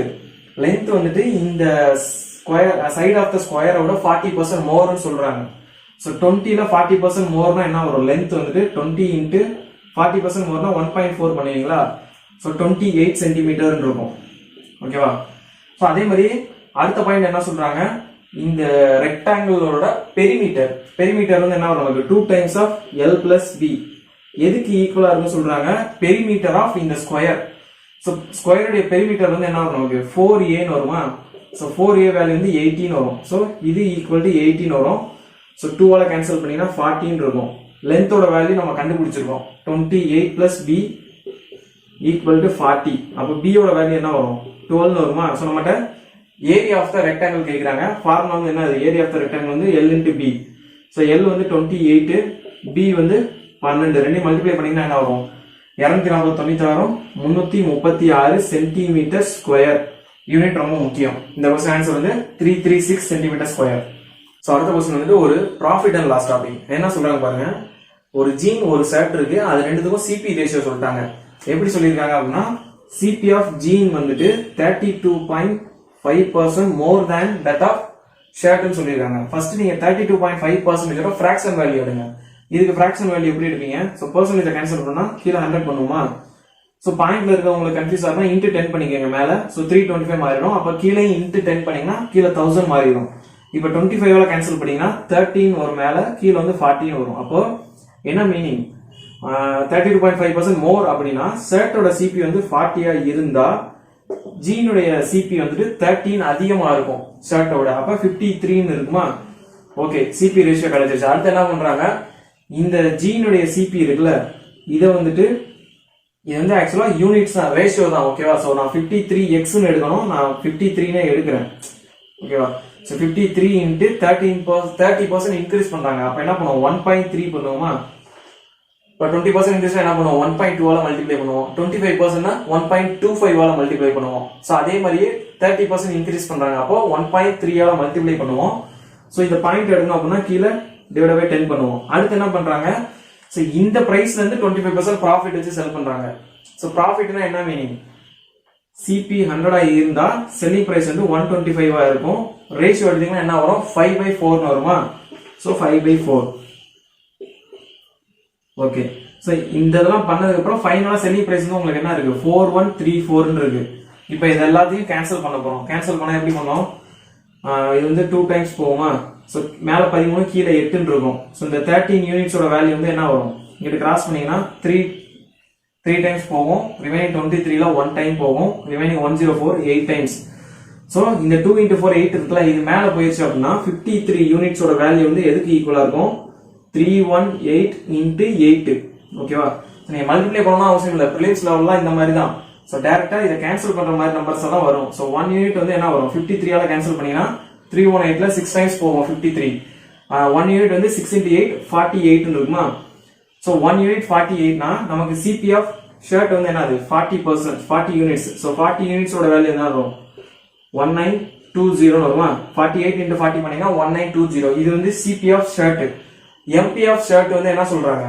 Speaker 1: வந்துட்டு இந்த ஸ்கொயர் சைடு ஆஃப் த ஸ்கொயரோட 40% மோர்னு சொல்றாங்க. ஸோ 20ல 40% மோர்னா என்ன வரும், லென்த் வந்துட்டு 20 இன்ட்டு 40% மோர்னா 1.4 பண்ணுவீங்களா, ஸோ 28 சென்டிமீட்டர் இருக்கும். ஓகேவா. ஸோ அதே மாதிரி அடுத்த பாயிண்ட் என்ன சொல்றாங்க, இந்த ரெக்டாங்கிளோட பெரிமீட்டர் வந்து என்ன வரும், நமக்கு 2 times of L plus B எதுக்கு ஈக்குவலா இருக்குன்னு சொல்றாங்க, பெரிமீட்டர் ஆஃப் இந்த ஸ்கொயர். ஸோ ஸ்கொயருடைய பெரிமீட்டர் வந்து என்ன வரும், நமக்கு 4A வருமா. ஸோ 4A வேல்யூ வந்து 18 வரும். ஸோ இது ஈக்குவல் டு 18 வரும். ஸோ 2ஆல கேன்சல் பண்ணீங்கன்னா 14 இருக்கும். லென்த்தோட வேல்யூ நம்ம கண்டுபிடிச்சிருக்கோம், 28 பிளஸ் B ஈக்குவல் டு 40. அப்போ B யோட வேல்யூ என்ன வரும், 12 வருமா. ஸோ நம்மகிட்ட ஏரியா ஆஃப் த ரெக்டாங்கிள் கேட்குறாங்க. ஃபார்முலா வந்து என்ன, ஏரியா ஆஃப் த ரெக்டாங்கிள் வந்து L into B. So L வந்து 28, B வந்து 12, ரெண்டையும் மல்டிப்ளை பண்ணீங்கன்னா என்ன வரும், 246 336 சென்டிமீட்டர் ஸ்கொயர். யூனிட் ரொம்ப முக்கியம். இந்த கொஸ்டின் ஆன்சர் வந்து 336 சென்டிமீட்டர் ஸ்கொயர். ஸோ அடுத்த கொஸ்டின் வந்துட்டு ஒரு ப்ராஃபிட் அண்ட் லாஸ் டாபிக். என்ன சொல்றாங்க பாருங்க, ஒரு ஜீன் ஒரு ஷர்ட் இருக்கு, அது ரெண்டுத்துக்கும் சிபி ரேஷியோ சொல்லிட்டாங்க. எப்படி சொல்லியிருக்காங்க அப்படின்னா, சிபி ஆஃப் ஜீன் வந்துட்டு 32.5% மோர் தேன் தட் ஆஃப் ஷர்ட்னு சொல்லியிருக்காங்க. ஃபர்ஸ்ட் நீங்க 32.5% ஃபிராக்ஷன் வேல்யூ எடுங்க. இதுக்கு ஃபிராக்ஷன் வேல்யூ எப்படி எடுப்பீங்க, ஸோ பர்சன்டேஜ் கேன்சல் பண்ணா கீழே 100 பண்ணுமா. ஸோ பாயிண்ட்ல இருக்கவங்களுக்கு கன்ஃபியூஸ் ஆகுனா இன்ட்டு 10 பண்ணிக்கோங்க மேல. ஸோ 325 மாறிடும். அப்ப கீழே இன்ட்டு 10 பண்ணீங்கன்னா கீழே 1000 மாறிடும். இப்போ 25 கேன்சல் பண்ணீங்கன்னா 13 ஒரு மேல, கீழே வந்து 14 வரும். அப்போ என்ன மீனிங், 32.5% மோர் அப்படின்னா ஷர்ட்டோட சிபி வந்து 40 இருந்தா ஜீனுடைய சிபி வந்துட்டு 13 அதிகமா இருக்கும் ஷர்ட்டோட. அப்ப 53 இருக்குமா. ஓகே, சிபி ரேஷியோ கிடைச்சிருச்சு. அடுத்து என்ன பண்றாங்க, இந்த ஜீனுடைய சிபி இருக்குல்ல, இதை வந்துட்டு இது வந்து ஆக்சுவலா யூனிட்ஸ் தான், ரேஷியோ தான். ஓகேவா. ஸோ நான் 53x எடுக்கணும், நான் 53 எடுக்கிறேன். ஓகேவா. ஸோ 53 இன்ட்டு 30% இன்க்ரீஸ் பண்றாங்க. அப்ப என்ன பண்ணுவோம், 1.3 பண்ணுவோமா. இப்போ 20% இன்க்ரீஸ் என்ன பண்ணுவோம், 1.2 மல்டிப்ளை பண்ணுவோம். 25% 1.25 மல்டிப்ளை பண்ணுவோம். ஸோ அதே மாதிரியே 30% இன்க்ரீஸ் பண்றாங்க. அப்போ 1.3 மல்டிப்ளை பண்ணுவோம். ஸோ இந்த பாயிண்ட் எடுக்கணும் அப்படின்னா கீழே டிவைட் பை 10 பண்ணுவோம். அடுத்து என்ன பண்றாங்க, ஸோ இந்த பிரைஸ்ல இருந்து 25% ப்ராஃபிட் வச்சு செல் பண்றாங்க. ஸோ ப்ராஃபிட்னா என்ன மீனிங், சிபி 100 இருந்தா செல்லிங் பிரைஸ் வந்து 125 இருக்கும். ரேஷியோ எடுத்தீங்கன்னா என்ன வரும், 5/4 வருமா. ஸோ 5/4. ஓகே. ஸோ இந்த இதெல்லாம் பண்ணதுக்கு அப்புறம் ஃபைனலா செல்லிங் பிரைஸ் வந்து உங்களுக்கு என்ன இருக்கு, 4134 இருக்கு. இப்போ இது எல்லாத்தையும் கேன்சல் பண்ண போறோம். கேன்சல் பண்ணா எப்படி பண்ணோம், இது வந்து 2 டைம்ஸ் போகுமா. ஸோ மேல 13 கீழே 8 இருக்கும். ஸோ இந்த 13 யூனிட்ஸோட வேல்யூ வந்து என்ன வரும், இங்கிட்ட கிராஸ் பண்ணீங்கன்னா 3 டைம்ஸ் போகும். ரிமைனிங் 23ல 1 டைம் போகும். Remaining 104 8 times. ஸோ இந்த 2 × 4 8 இருக்குல்ல, இது மேல போயிடுச்சு அப்படின்னா 53 யூனிட்ஸோட வேல்யூ வந்து எதுக்கு ஈக்குவலா இருக்கும், 318 × 8. ஓகேவா. நீங்க மல்டிப்ளை பண்ணணும் அவசியம் இல்லை, ப்ரிலிம்ஸ் லெவல்லாம் இந்த மாதிரி தான். ஸோ டேரக்டா இதை கேன்சல் பண்ற மாதிரி நம்பர்ஸ் எல்லாம் வரும். ஸோ 1 யூனிட் வந்து என்ன வரும், 53 கேன்சல் பண்ணீங்கன்னா 318ல 6 டைம்ஸ் போகும் 53. 1 யூனிட் வந்து 6 × 8 48 இருக்குமா. ஸோ 1 யூனிட் 48னா நமக்கு சிபி ஆஃப் ஷர்ட் வந்து என்னது 40%, 40 யூனிட்ஸ். ஸோ 40 யூனிட்ஸோட வேல்யூ என்ன வரும், 1920 வருமா. 48 × 40 பண்ணீங்கன்னா 1920. இது வந்து CP of shirt. MP of shirt வந்து என்ன சொல்றாங்க,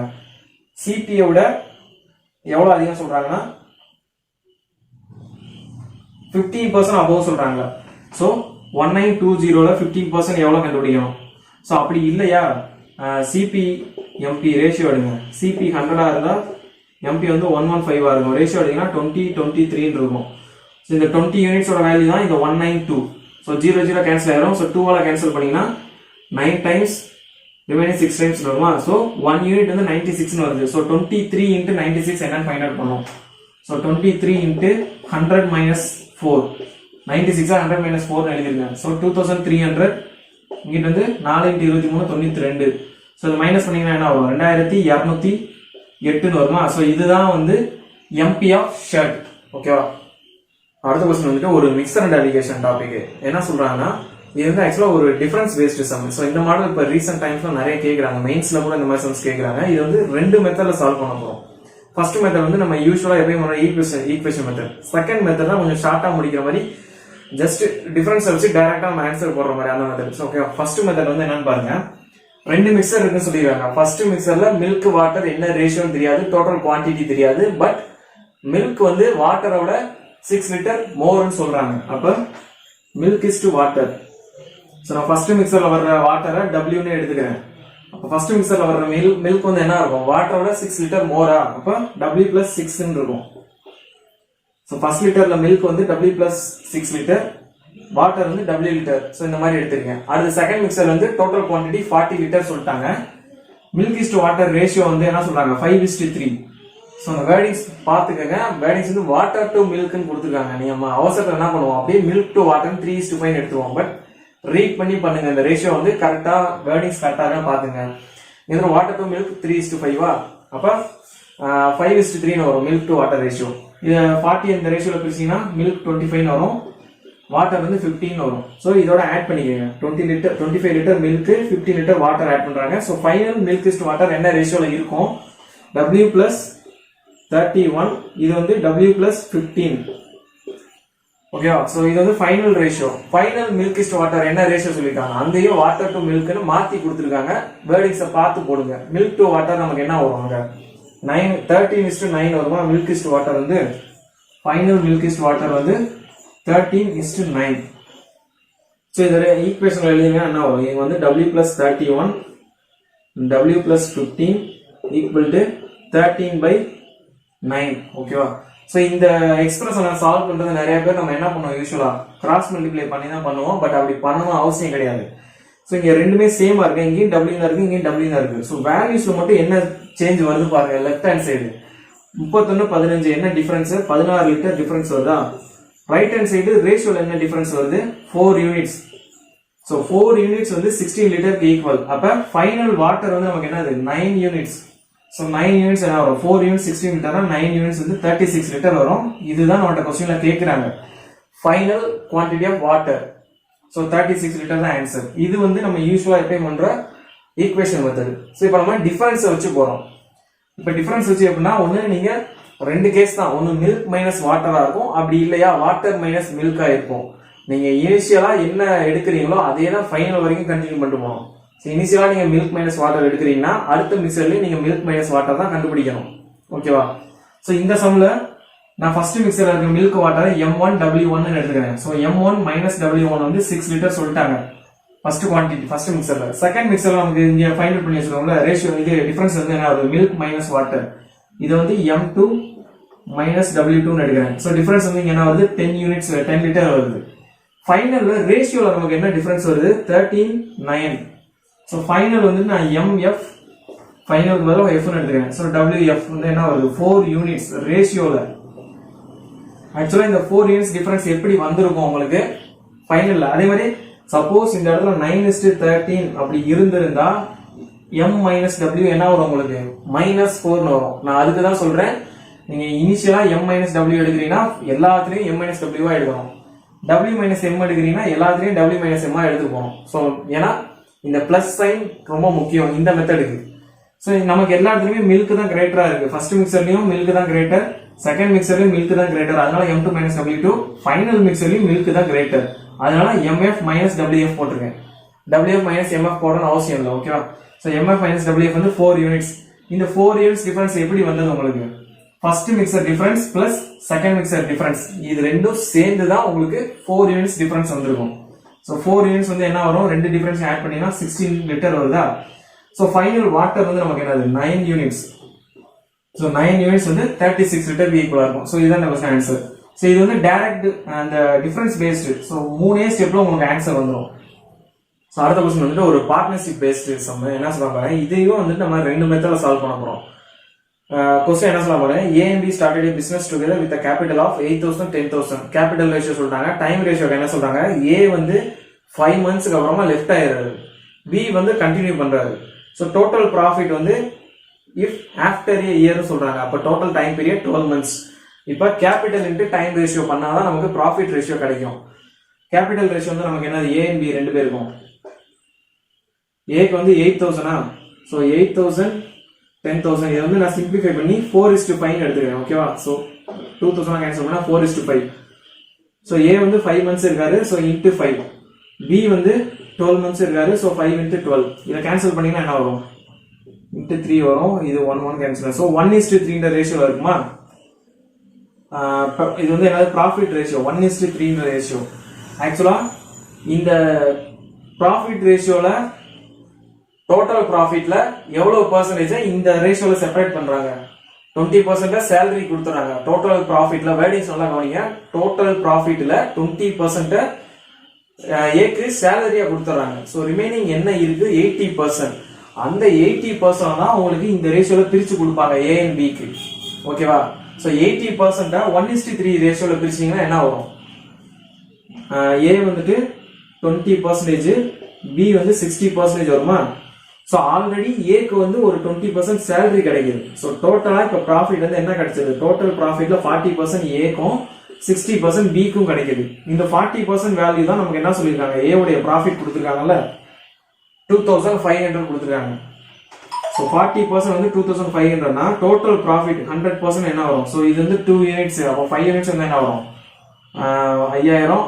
Speaker 1: சிபியை விட எவ்வளவு அதிகம் சொல்றாங்கன்னா 15% அபோவ் சொல்றாங்க. ஸோ 1920ல 15% எவ்வளவு கண்டுபிடிக்கணும். ஸோ அப்படி இல்லையா, சிபி எம்பி ரேஷியோ எடுங்க. சிபி 100 இருந்தா எம்பி வந்து 115 இருக்கும். ரேஷியோ எடுத்தீங்கன்னா 20:23 இருக்கும். ஸோ இந்த 20 யூனிட்ஸோட வேல்யூ தான் இந்த 192. ஸோ 0 கேன்சல் ஆயிரும். ஸோ 2ஆல கேன்சல் பண்ணீங்கன்னா 9 டைம்ஸ், ரிமைனிங் 6 டைம்ஸ் வருமா. ஸோ 1 யூனிட் வந்து 96 வருது. ஸோ 23 × 96 என்னன்னு ஃபைண்ட் அவுட் பண்ணுவோம். ஸோ 23 × 100 - 4, 96 100 - 4 எழுதிருக்கேன். ஸோ 2300. இங்கிட்ட வந்து 4 × 23 92. ஸோ இது மைனஸ் பண்ணீங்கன்னா என்ன வரும், 2208 வருமா. ஸோ இதுதான் வந்து எம்பி ஆஃப் ஷர்ட். ஓகேவா. அடுத்த கொஸ்டின் வந்துட்டு ஒரு மிக்சர் அண்ட் அலிகேஷன் டாபிக். என்ன சொல்றாங்கன்னா, இது வந்து ஆக்சுவலா ஒரு டிஃபரன்ஸ் பேஸ்டு சம். ஸோ இந்த மாடல் இப்போ ரீசெண்ட் டைம்ஸ்ல நிறைய கேட்கறாங்க, மெயின்ஸ்ல கூட இந்த மாதிரி சம்ஸ் கேட்கறாங்க. இது வந்து 2 மெத்தட்ல சால்வ் பண்ண போறோம். ஃபர்ஸ்ட் மெத்தட் வந்து நம்ம யூஸ்வலா எப்பயும் ஈக்குவேஷன் மெத்தட். செகண்ட் மெத்தட் தான் கொஞ்சம் ஷார்ட்டா முடிக்கிற மாதிரி, ஜஸ்ட் டிஃபரன்ஸ் வச்சு டைரக்டா நம்ம ஆன்சர் போடுற மாதிரி அந்த மெத்தட். ஓகே. ஃபர்ஸ்ட் மெத்தட் வந்து என்னன்னு பாருங்க, ரெண்டு மிக்சர் இருக்குன்னு சொல்லிருக்காங்க. ஃபர்ஸ்ட் மிக்சர்ல மில்க் வாட்டர் என்ன ரேஷியோன்னு தெரியாது, டோட்டல் குவான்டிட்டி தெரியாது. பட் மில்க் வந்து வாட்டரோட 6 லிட்டர் மோர்னு சொல்றாங்க. அப்ப milk is to water. So நான் ஃபர்ஸ்ட் மிக்சர்ல வர்ற வாட்டரை டபிள்யூன்னு எடுத்துக்கிறேன். அப்போ ஃபர்ஸ்ட் மிக்சர்ல வர்ற மில்க் வந்து என்ன இருக்கும், வாட்டரோட 6 லிட்டர் மோரா, அப்ப W பிளஸ் 6 இருக்கும். ஸோ ஃபர்ஸ்ட் லிட்டர்ல மில்க் வந்து W பிளஸ் 6 லிட்டர், வாட்டர் வந்து W லிட்டர். ஸோ இந்த மாதிரி எடுத்துருக்கேன். அடுத்து செகண்ட் மிக்சர் வந்து டோட்டல் குவான்டிட்டி 40 லிட்டர் சொல்லிட்டாங்க. Milk is to water ratio வந்து என்ன சொல்றாங்க, 5:3. ஸோ அந்த வேர்டிங்ஸ் பாத்துக்கங்க. வேர்டிங்ஸ் வந்து வாட்டர் டு மில்க்னு கொடுத்துருக்காங்க. நீங்க அவசரத்தில் என்ன பண்ணுவோம், அப்படியே மில்க் டு வாட்டர் 3:5 எடுத்துருவோம். பட் ரீட் பண்ணி பண்ணுங்க. இந்த ரேஷியோ வந்து கரெக்டா வேர்டிங்ஸ் கரெக்டாக பாத்துங்க. இதுல வாட்டர் டு மில்க் 3:5 அப்ப 5:3 வரும் மில்க் டு வாட்டர் ரேஷியோ. இது 40 இந்த ரேஷியோல பிரிச்சீங்கன்னா மில்க் 25 வரும், வாட்டர் வந்து 15 வரும். ஸோ இதோட ஆட் பண்ணிக்கோங்க. 25 litre milk, 15 litre water add பண்றாங்க. So final milk is to water என்ன ரேஷியோல இருக்கும், W பிளஸ் 31, இது வந்து W பிளஸ் 15. ஓகேவா? ஸோ இது வந்து final ratio. Final milk is to water என்ன ரேஷியோ சொல்லியிருக்காங்க, அங்கேயும் வாட்டர் டு மில்க்னு மாத்தி கொடுத்துருக்காங்க. வேர்டிங்ஸை பார்த்து போடுங்க. மில்க் டு வாட்டர் நமக்கு என்ன வரும், அங்க 13:9 வருமா. மில்க் இஸ் டு வாட்டர் வந்து final milk is to water வந்து 13:9. ஸோ இதோட ஈக்குவேஷன் எழுதிங்கன்னா என்ன வரும், இது வந்து W plus 31 W plus 15 equal to 13/9. ஓகேவா? ஸோ இந்த எக்ஸ்பிரஷனை சால்வ் பண்றது நிறைய பேர் நம்ம என்ன பண்ணுவோம், யூஸ்வலா கிராஸ் மல்டிப்ளை பண்ணி தான் பண்ணுவோம். பட் அப்படி பண்ணணும் அவசியம் கிடையாது. ஸோ இங்க ரெண்டுமே சேமா இருக்கு, இங்கேயும் W தான் இருக்கு, இங்கேயும் W தான் இருக்கு. ஸோ வேல்யூஸ்ல மட்டும் என்ன சேஞ்ச் வருது பாருங்க. லெஃப்ட் ஹேண்ட் சைடு 31:15 என்ன டிஃபரன்ஸ், 16 லிட்டர் டிஃபரன்ஸ் வருதா. ரைட் ஹேண்ட் சைடு ரேஷியோல என்ன டிஃபரன்ஸ் வருது, 4 யூனிட்ஸ். ஸோ 4 யூனிட்ஸ் வந்து 16 லிட்டருக்கு ஈக்குவல். அப்ப ஃபைனல் வாட்டர் வந்து நமக்கு என்னது 9 யூனிட்ஸ். ஸோ 9 யூனிட்ஸ் என்ன வரும், 4 யூனிட்ஸ் 16 லிட்டர்னா 9 யூனிட்ஸ் வந்து 36 லிட்டர் வரும். இதுதான் நம்மகிட்ட கொஸ்டின்ல கேட்கிறாங்க, final quantity of water. So 36 litre தான் ஆன்சர். இது வந்து நம்ம யூஸ்வலா எப்பயும் பண்ற ஈக்குவேஷன் மெத்தட். ஸோ இப்போ நம்ம டிஃபரன்ஸ் வச்சு போறோம். இப்போ டிஃபரன்ஸ் வச்சு எப்படின்னா, ஒன்று நீங்க ரெண்டு கேஸ் தான், ஒன்று மில்க் மைனஸ் வாட்டரா இருக்கும், அப்படி இல்லையா வாட்டர் மைனஸ் மில்கா இருக்கும். நீங்க இனிஷியலா என்ன எடுக்கிறீங்களோ அதே தான் ஃபைனல் வரைக்கும் கண்டினியூ பண்ணிட்டு போகணும். இனிஷியலா நீங்க மில்க் மைனஸ் வாட்டர் எடுக்கிறீங்கன்னா அடுத்த மிக்சர்லயும் நீங்க மில்க் மைனஸ் வாட்டர் தான் கண்டுபிடிக்கணும். ஓகேவா? ஸோ இந்த சம்ல நான் ஃபர்ஸ்ட் மிக்சர்ல இருக்க மில்க் வாட்டரை M1 W1 எடுத்துக்கிறேன். ஸோ M1 மைனஸ் W1 வந்து 6 லிட்டர் சொல்லிட்டாங்க ஃபர்ஸ்ட் குவான்டிட்டி ஃபர்ஸ்ட் மிக்சர்ல. செகண்ட் மிக்சர்ல நமக்கு இங்க ஃபைண்ட் அவுட் பண்ணி வச்சிருக்கோம்ல ரேஷியோ, இது டிஃபரன்ஸ் வந்து என்ன ஆகுது, மில்க் மைனஸ் வாட்டர். இது வந்து M2 மைனஸ் W2 எடுக்கிறேன். ஸோ டிஃபரன்ஸ் வந்து இங்க என்ன வருது, 10 யூனிட்ஸ் 10 லிட்டர் வருது. ஃபைனல்ல ரேஷியோல நமக்கு என்ன டிஃபரன்ஸ் வருது, 13:9. ஸோ ஃபைனல் வந்து நான் MF ஃபைனலுக்கு பதிலாக F எடுத்துக்கிறேன். ஸோ WF வந்து என்ன வருது, 4 யூனிட்ஸ் ரேஷியோல. ஆக்சுவலா இந்த 4 யூனிட்ஸ் டிஃபரன்ஸ் எப்படி வந்திருக்கும் உங்களுக்கு ஃபைனல்ல. அதே மாதிரி சப்போஸ் இந்த இடத்துல 9:13 அப்படி இருந்திருந்தா M மைனஸ் W என்ன வரும் உங்களுக்கு, -4 வரும். நான் அதுக்கு தான் சொல்றேன், நீங்க இனிஷியலா M மைனஸ் W எடுக்கிறீங்கன்னா எல்லாத்துலயும் M மைனஸ் W எடுக்கணும். W மைனஸ் M எடுக்கிறீங்கன்னா எல்லாத்துலயும் W மைனஸ் M எடுத்துட்டு போகணும். ஸோ ஏன்னா இந்த பிளஸ் சைன் ரொம்ப முக்கியம் இந்த மெத்தடுக்கு. ஸோ நமக்கு எல்லா இடத்துலயுமே மில்க் தான் கிரேட்டரா இருக்கு. ஃபர்ஸ்ட் மிக்சர்லயும் மில்க் தான் கிரேட்டர், செகண்ட் மிக்சர்லயும் மில்க் தான் கிரேட்டர். அதனால M2 மைனஸ் W2, ஃபைனல் மிக்சர்லயும் மில்க் தான் கிரேட்டர். அதனால MF மைனஸ் WF போட்டிருக்கேன். WF மைனஸ் MF போடணும் அவசியம் இல்லை. ஓகேவா? ஸோ MF மைனஸ் WF வந்து 4 யூனிட்ஸ். இந்த 4 யூனிட்ஸ் டிஃபரன்ஸ் எப்படி வந்தது உங்களுக்கு, first mixture difference plus second mixture difference, இது ரெண்டும் சேர்ந்து தான் உங்களுக்கு 4 யூனிட்ஸ் டிஃபரன்ஸ் வந்திருக்கும். ஸோ 4 யூனிட்ஸ் வந்து என்ன வரும், ரெண்டு டிஃபரன்ஸ் ஆட் பண்ணீங்கன்னா 16 லிட்டர் வருதா. ஸோ ஃபைனல் வாட்டர் வந்து நமக்கு என்னது 9 யூனிட்ஸ். ஸோ 9 யூனிட்ஸ் வந்து 36 லிட்டர் ஈக்குவலா இருக்கும். ஸோ இதுதான் நம்ம ஆன்சர். ஸோ இது வந்து டைரக்ட் அந்த டிஃபரன்ஸ் பேஸ்டு. ஸோ 3 ஸ்டெப்ல உங்களுக்கு ஆன்சர் வந்துடும். ஸோ அடுத்த கொஸ்டின் வந்துட்டு ஒரு பார்ட்னர்ஷிப் பேஸ்டு சம். என்ன சொல்றாங்க, இதையும் வந்துட்டு நம்ம ரெண்டு மெத்தட்ல சால்வ் பண்ண போறோம். கொஸ்டின் என்ன சொல்ல போறேன், A and B started a business together with a capital of 8,000 10,000. Capital ratio சொல்றாங்க. டைம் ரேஷியோ என்ன சொல்றாங்க, A வந்து 5 மந்த்ஸ்க்கு அப்புறமா லெஃப்ட் ஆயிடுறாரு, B வந்து கண்டினியூ பண்றாரு. ஸோ டோட்டல் ப்ராஃபிட் வந்து இஃப் ஆஃப்டர் ஏ இயர் சொல்றாங்க. அப்ப டோட்டல் டைம் பீரியட் 12 மந்த்ஸ். இப்ப கேபிட்டல் இன்டு டைம் ரேஷியோ பண்ணாதான் நமக்கு ப்ராஃபிட் ரேஷியோ கிடைக்கும். கேபிட்டல் ரேஷியோ வந்து நமக்கு என்னது, A and B ரெண்டு பேருக்கும். ஏக்கு வந்து 8,000. ஸோ 8,000 10,000. இதை வந்து நான் சிம்பிளிஃபை பண்ணி 4:5 எடுத்துக்கிறேன். ஓகேவா? ஸோ 2,000 கேன்சல் பண்ணா 4:5. ஸோ A வந்து 5 மந்த்ஸ் இருக்காரு. So into 5. B வந்து 12 months இருக்காரு. ஸோ 5 into 12 இதை கேன்சல் பண்ணீங்கன்னா என்ன வரும்? into 3 வரும். இது 1 கேன்சல். ஸோ 1:3 ரேஷியோ இருக்குமா? இது வந்து என்னது ப்ராஃபிட் ரேஷியோ 1:3 ரேஷியோ. ஆக்சுவலா இந்த ப்ராஃபிட் ரேஷியோல டோட்டல் ப்ராஃபிட்ல எவ்வளவு பர்சன்டேஜ் இந்த ரேஷியோல செப்பரேட் பண்றாங்க? 20% சேலரி கொடுத்துறாங்க. டோட்டல் ப்ராஃபிட்ல வேர்டிங்ஸ் நல்லா கவனிங்க. டோட்டல் ப்ராஃபிட்ல 20% ஏக்கு சேலரியா கொடுத்துறாங்க. ஸோ ரிமைனிங் என்ன இருக்கு? 80%. அந்த 80% தான் உங்களுக்கு இந்த ரேஷியோல பிரிச்சு கொடுப்பாங்க ஏ அண்ட் பிக்கு. ஓகேவா? ஸோ 80% 1:3 ரேஷியோல பிரிச்சீங்கன்னா என்ன வரும்? ஏ வந்துட்டு 20%, பி வந்து 60% வருமா? ஸோ ஆல்ரெடி ஏக்கு வந்து ஒரு 20% சேலரி கிடைக்குது. ஸோ டோட்டலா இப்போ ப்ராஃபிட் வந்து என்ன கிடைச்சது? டோட்டல் ப்ராஃபிட்ல 40% ஏக்கும் 60% பிக்கும் கிடைக்குது. இந்த 40% வேல்யூ தான் நமக்கு என்ன சொல்லியிருக்காங்க? ஏ உடைய ப்ராஃபிட் கொடுத்துருக்காங்கல்ல 2500 கொடுத்துருக்காங்க. ஸோ 40% வந்து 2500னா டோட்டல் ப்ராஃபிட் 100% என்ன வரும்? ஸோ இது வந்து 2 யூனிட்ஸ். அப்போ 5 யூனிட்ஸ் வந்து என்ன வரும்? 5000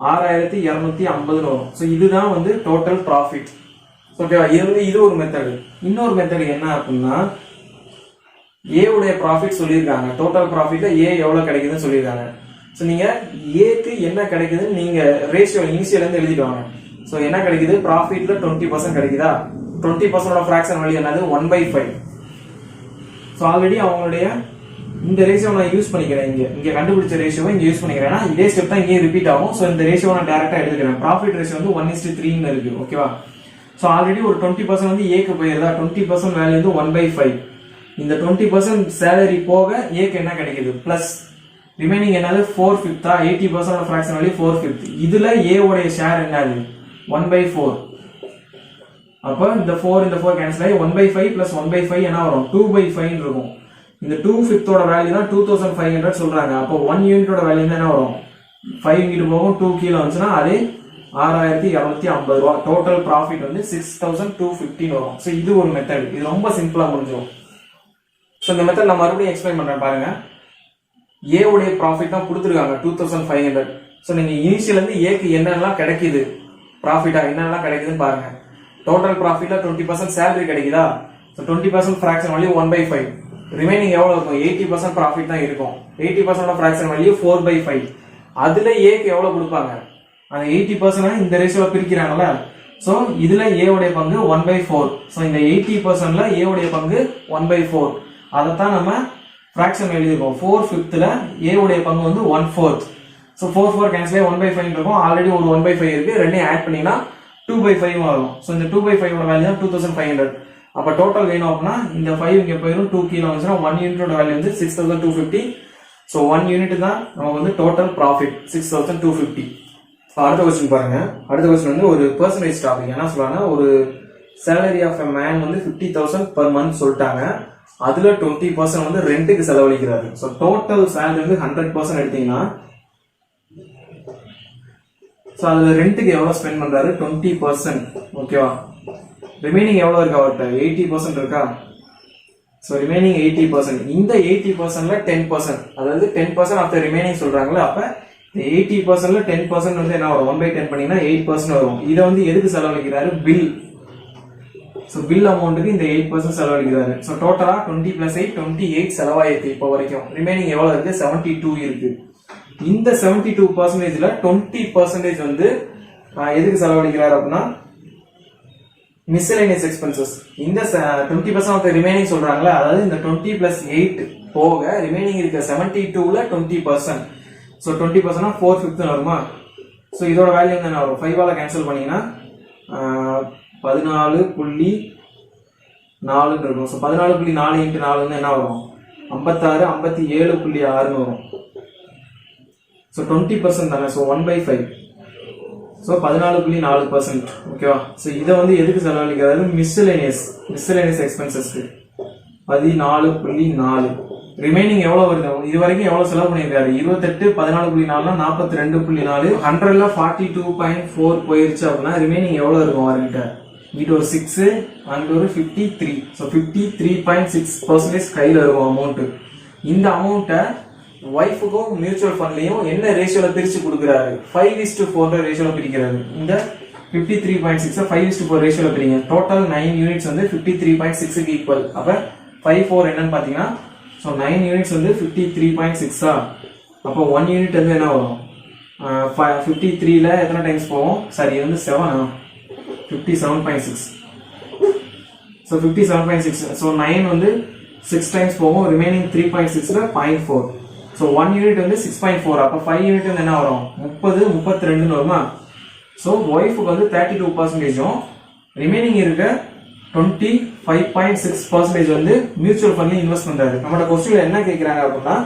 Speaker 1: 6250 வரும். ஸோ இதுதான் வந்து டோட்டல் ப்ராஃபிட். ஓகேவா? இது ஒரு மெத்தடு. இன்னொரு மெத்தடு என்ன அப்படின்னா ஏ உடைய ப்ராஃபிட் சொல்லியிருக்காங்க. டோட்டல் ப்ராஃபிட்ல ஏ எவ்வளவு கிடைக்குதுன்னு சொல்லியிருக்காங்க. ஸோ நீங்க ஏக்கு என்ன கிடைக்குதுன்னு நீங்க ரேஷியோ இனிஷியல் இருந்து எழுதிடுவாங்க. ஸோ என்ன கிடைக்குது? ப்ராஃபிட்ல 20% கிடைக்குதா? 20% ஃபிராக்ஷன் வேல்யூ என்னது? 1/5. ஸோ ஆல்ரெடி அவங்களுடைய இந்த ரேஷியோ நான் யூஸ் பண்ணிக்கிறேன். இங்க கண்டுபிடிச்ச ரேஷியோவை இங்க யூஸ் பண்ணிக்கிறேன். இதே ஸ்டெப் தான் இங்கே ரிப்பீட் ஆகும். ஸோ இந்த ரேஷியோ நான் டைரக்டா எடுத்துக்கிறேன். ப்ராஃபிட் ரேஷியோ வந்து 1:3 இருக்கு. ஓகேவா? ஸோ ஆல்ரெடி ஒரு 20% வந்து ஏக்கு போயிருதா? 20% வேல்யூ வந்து 1/5. இந்த 20% சேலரி போக ஏக்கு என்ன கிடைக்குது? பிளஸ் ரிமைனிங் என்னது? 4/5. 80% ஃபிராக்ஷன் வேல்யூ 4/5. இதுல ஏ உடைய ஷேர் என்னது? 1/4. அப்ப இந்த 4 கேன்சல் ஆகி 1/5 பிளஸ் 1/5 என்ன வரும்? 2/5 இருக்கும். இந்த 2/5 ஓட வேல்யூ தான் 2500 சொல்றாங்க. அப்போ 1 யூனிட்டோட வேல்யூ என்ன வரும்? 5 இங்கிட்டு போகும், 2 கீழே வந்துச்சுன்னா அதே 6250 ரூபா. டோட்டல் ப்ராஃபிட் வந்து 6215 வரும். ஸோ இது ஒரு மெத்தட். இது ரொம்ப சிம்பிளா முடிஞ்சிடும். ஸோ இந்த மெத்தட் நான் மறுபடியும் எக்ஸ்பிளைன் பண்றேன் பாருங்க. ஏ உடைய ப்ராஃபிட் தான் கொடுத்துருக்காங்க 2500. ஸோ நீங்க இனிஷியல் இருந்து ஏக்கு என்னெல்லாம் கிடைக்குது ப்ராஃபிட்டா என்னெல்லாம் கிடைக்குதுன்னு பாருங்க. டோட்டல் ப்ராஃபிட்ல 20% சேலரி கிடைக்குதா? So 20% fraction value 1/5. ரிமைனிங் எவ்வளவு இருக்கும்? 80% ப்ராஃபிட் தான் இருக்கும். 80% ஃபிராக்ஷன் வேல்யூ 4/5. அதுல ஏக்கு எவ்வளவு கொடுப்பாங்க? அந்த 80% இந்த ரேஷியோல பிரிக்கிறாங்கல்ல. சோ இதுல ஏ உடைய பங்கு 1/4. சோ இந்த 80%ல ஏ உடைய பங்கு 1/4. அதத்தான் நம்ம ஃபிராக்ஷன் எழுதிருக்கோம். 4/5ல ஏ உடைய பங்கு வந்து 1/4. சோ 4 கேன்சல் ஆகி 1/5 இருக்கும். ஆல்ரெடி ஒரு 1/5 இருக்கு. ரெண்டையும் ஆட் பண்ணீங்கன்னா 2/5 வரும். சோ இந்த 2/5 ஓட வேல்யூ தான் 2500. அப்ப டோட்டல் வேணும் அப்படின்னா இந்த 5 இங்க போயிடும், 2 கீழே வந்துச்சுன்னா 1 யூனிட்டோட வேல்யூ வந்து 6250. சோ 1 யூனிட் தான் நமக்கு வந்து டோட்டல் ப்ராஃபிட் 6250. அடுத்த கொஸ்டின் பாருங்க. அடுத்த கொஸ்டின் வந்து ஒரு பெர்சன்டேஜ் டாபிக். என்ன சொல்றாங்க? ஒரு சேலரி ஆஃப் எ மேன் வந்து 50,000 per month சொல்லிட்டாங்க. அதுல 20% வந்து ரெண்டுக்கு செலவழிக்கிறாரு. சோ டோட்டல் சேலரி வந்து 100% எடுத்தீங்கன்னா சோ அதுல ரெண்டுக்கு எவ்வளவு ஸ்பெண்ட் பண்றாரு? 20%. ஓகேவா? ரிமைனிங் எவ்வளவு இருக்கு அவர்கிட்ட? 80% இருக்கா? So remaining 80%. இந்த 80%ல 10%, அதாவது 10% ஆஃப் த ரிமைனிங் சொல்றாங்களே. அப்ப 80%ல 10% வந்து என்ன வரும்? 1/10 பண்ணீங்கன்னா 8% வரும். இதை வந்து எதுக்கு செலவழிக்கிறாரு? பில். சோ பில் அமௌண்ட்டுக்கு இந்த 8% செலவழிக்கிறாரு. சோ டோட்டலா 20 + 8 28 செலவாயிருக்கு இப்போ வரைக்கும். ரிமைனிங் எவ்வளவு இருக்கு? 72 இருக்கு. இந்த 72%ல 20% வந்து எதுக்கு செலவழிக்கிறாரு அப்படின்னா மிஸ்செலேனியஸ் எக்ஸ்பென்சஸ். இந்த 20% ஆஃப் த ரிமைனிங் சொல்றாங்களா, அதாவது இந்த 20 + 8 போக ரிமைனிங் இருக்க 72ல 20%. சோ 20% 4/5 வருமா? சோ இதோட வேல்யூ என்ன வரும்? 5ஆல கேன்சல் பண்ணீங்கன்னா 14.4 இருக்கும். சோ 14.4 × 4 என்ன வரும்? 56 57.6 வரும். சோ 20% தானே. சோ 1/5. சோ 14.4%. ஓகேவா? சோ இத வந்து எதுக்கு செலவழிக்கிறாரு? மிஸ்செலேனியஸ் எக்ஸ்பென்சஸ்க்கு 14.4. ரிமைனிங் எவ்வளவு வருது? இது வரைக்கும் எவ்வளவு செலவு பண்ணிருக்காரு? 28 14.4 42.4. 100ல 42.4 போயிருச்சு அப்படின்னா ரிமைனிங் எவ்வளவு இருக்கும் அவர்கிட்ட? இது ஒரு 6 அண்ட் ஒரு 53. சோ 53.6% கையில இருக்கும் அமௌண்ட். இந்த அமௌண்ட்டை ஒய்ஃபுக்கும் மியூச்சுவல் ஃபண்ட்லயும் என்ன ரேஷியோல பிரிச்சு கொடுக்குறாரு? 5:4 ரேஷியோல பிரிக்கிறாரு. இந்த 53.6 5:4 ரேஷியோல பிரிங்க. டோட்டல் 9 யூனிட்ஸ் வந்து 53.6க்கு ஈக்குவல். அப்ப 5 4 என்னன்னு பாத்தீங்கன்னா சோ 9 யூனிட்ஸ் வந்து 53.6 அப்போ 1 யூனிட் வந்து என்ன வரும் 53ல எத்தனை டைம்ஸ் போகும் சாரி இது வந்து 7 57.6 so 57.6 so 9 வந்து 6 டைம்ஸ் போகும் ரிமைனிங் 3.6ல 0.4 so 1 யூனிட் வந்து 6.4 அப்ப 5 யூனிட் வந்து என்ன வரும் 30 32 ன்னு வருமா so ஒய்ஃப்க்கு வந்து 32% ரிமைனிங் இருக்க 25.6% வந்து மியூச்சுவல் ஃபண்ட்ல இன்வெஸ்ட் பண்றாரு. நம்மளோட क्वेश्चनல என்ன கேக்குறாங்க அப்படினா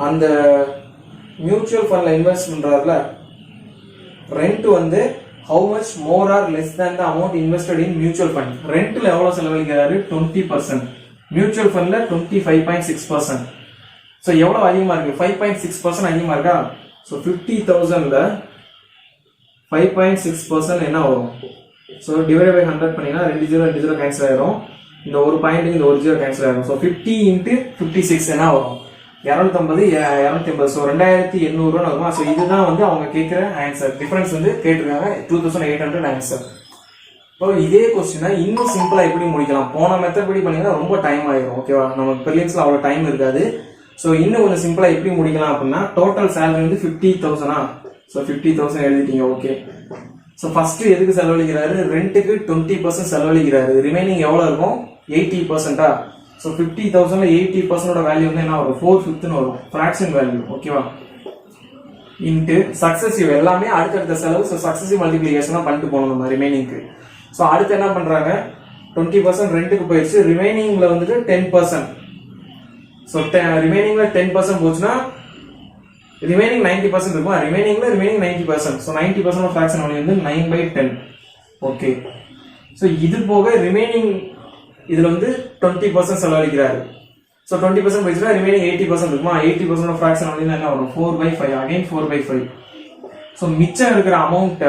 Speaker 1: அந்த மியூச்சுவல் ஃபண்ட்ல இன்வெஸ்ட் பண்றாருல ரெண்ட் வந்து how much more or less than the amount invested in mutual fund ரெண்ட்ல எவ்வளவு செலவழிக்கிறாரு 20% மியூச்சுவல் ஃபண்ட்ல 25.6% சோ எவ்வளவு அதிகமா இருக்கு 5.6% அதிகமா இருக்கா சோ 50,000ல 5.6% என்ன வரும் சோ டிவைட் பை 100 பண்ணினா 2 0 கேன்சல் ஆயிரும் இந்த ஒரு பாயிண்ட் இந்த ஒரு 0 கேன்சல் ஆயிரும் சோ 50 * 56 என்ன வரும் 250 250 சோ 2800 ன்னு வரும் சோ இதுதான் வந்து அவங்க கேக்குற ஆன்சர் டிஃபரன்ஸ் வந்து கேட்டிருக்காங்க 2800 ஆன்சர். இப்போ இதே क्वेश्चனை இன்னும் சிம்பிளா எப்படி முடிக்கலாம் போன மெத்தட் படி பண்ணீங்கன்னா ரொம்ப டைம் ஆயிடும் ஓகேவா நமக்கு பிரிலிம்ஸ்ல அவ்வளவு டைம் இருக்காது சோ இன்னும் கொஞ்சம் சிம்பிளா எப்படி முடிக்கலாம் அப்படின்னா டோட்டல் salary வந்து 50,000 சோ 50,000 எழுதிட்டீங்க ஓகே சோ ஃபர்ஸ்ட் எதுக்கு செலவழிக்கிறாரு ரெண்டுக்கு 20% செலவழிக்கிறாரு ரிமைனிங் எவ்வளவு இருக்கும் 80% சோ 50,000ல 80% ஓட வேல்யூ வந்து என்ன வரும் 4/5 ன்னு வரும் ஃபிராக்ஷன் வேல்யூ ஓகேவா இன்டு சக்சஸிவ் எல்லாமே அடுத்த செலவு சோ சக்சஸிவ் மல்டிப்ளிகேஷன் பண்ணிட்டு போகணும் நம்ம ரிமைனிங்க்கு சோ அடுத்து என்ன பண்றாங்க 20% ரெண்டுக்கு போயிடுச்சு ரிமைனிங்ல வந்துட்டு 10% சோ ரிமைனிங்ல 10% போச்சுனா ரிமைனிங் 90% இருக்கும் remaining 90% so 90% of fraction value வந்து 9/10 ஓகே சோ இது போக ரிமைனிங் இதுல வந்து 20% செலவழிக்கிறாரு சோ 20% போயிடுச்சுனா ரிமைனிங் 80% இருக்குமா 80% ஆஃப் ஃபிராக்ஷன் வேல்யூ என்ன வரும் 4/5 அகைன் 4/5 சோ மிச்சம் இருக்கிற அமௌண்ட்ட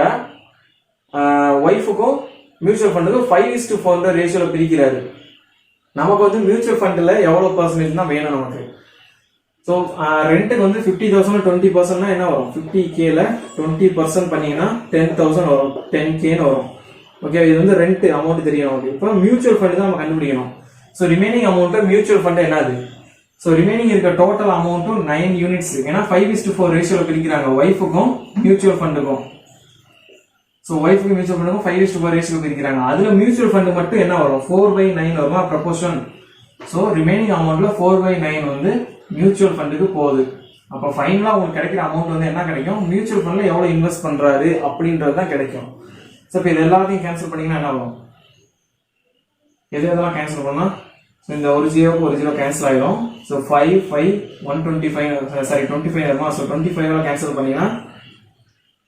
Speaker 1: ஒய்ஃபுக்கும் மியூச்சுவல் ஃபண்டுக்கும் 5:4 ரேஷியோல பிரிக்கிறாரு நமக்கு வந்து மியூச்சுவல் ஃபண்ட்ல எவ்வளவு பர்சன்டேஜ் தான் வேணும் நமக்கு சோ ரெண்டுக்கு வந்து 50,000 20% னா என்ன வரும் 50Kல 20% பண்ணீங்கன்னா 10,000 வரும் 10K ன்னு வரும் ஓகே இது வந்து ரெண்ட் அமௌண்ட் தெரியும் ஓகே இப்போ மியூச்சுவல் ஃபண்ட் தான் நம்ம கண்டுபிடிக்கணும் so remaining amount mutual fund என்னது சோ ரிமைனிங் இருக்க டோட்டல் அமௌண்ட் 9 யூனிட்ஸ் ஏனா 5:4 ரேஷியோல பிரிக்கிறாங்க ஒய்ஃபுக்கும் மியூச்சுவல் ஃபண்டுக்கும் சோ ஒய்ஃபுக்கு மியூச்சுவல் ஃபண்டுக்கும் 5:4 ரேஷியோல பிரிக்கிறாங்க அதுல மியூச்சுவல் ஃபண்ட் மட்டும் என்ன வரும் 4/9 வருமா ப்ரொபோர்ஷன் சோ ரிமைனிங் அமௌண்ட்ல 4/9 வந்து மியூச்சுவல் ஃபண்டுக்கு போகுது அப்ப ஃபைனலா உங்களுக்கு கிடைக்கிற அமௌண்ட் வந்து என்ன கிடைக்கும் மியூச்சுவல் ஃபண்ட்ல எவ்வளவு இன்வெஸ்ட் பண்றாரு அப்படின்றது தான் கிடைக்கும் சோ இப்போ இது எல்லாத்தையும் கேன்சல் பண்ணீங்கன்னா என்ன ஆகும் எதெல்லாம் கேன்சல் பண்ணா சோ இந்த ஒரு 0 கேன்சல் ஆயிடும் சோ 5 5 125 சாரி 25 வருமா சோ 25 கேன்சல் பண்ணீங்கன்னா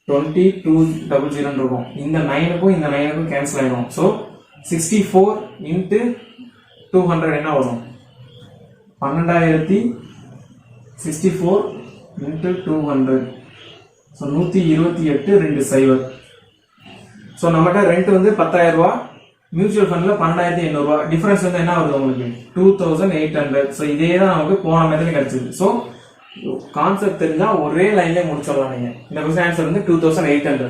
Speaker 1: 2200 இருக்கும் இந்த 9க்கும் இந்த 9க்கும் கேன்சல் ஆயிடும் சோ 64 * 200 என்ன வரும் 12064 * 200 சோ 128 2 0 சோ நம்மட்ட ரெண்ட் வந்து 10,000 ரூபாய் மியூச்சுவல் ஃபண்ட்ல 12,800 ரூபாய் டிஃபரன்ஸ் வந்து என்ன வருது உங்களுக்கு 2800 சோ இதே தான் நமக்கு போன மெத்தட்ல கிடைச்சது சோ கான்செப்ட் தெரிஞ்சா ஒரே லைன்ல முடிச்சிடலாம் நீங்க இந்த क्वेश्चन ஆன்சர் வந்து 2800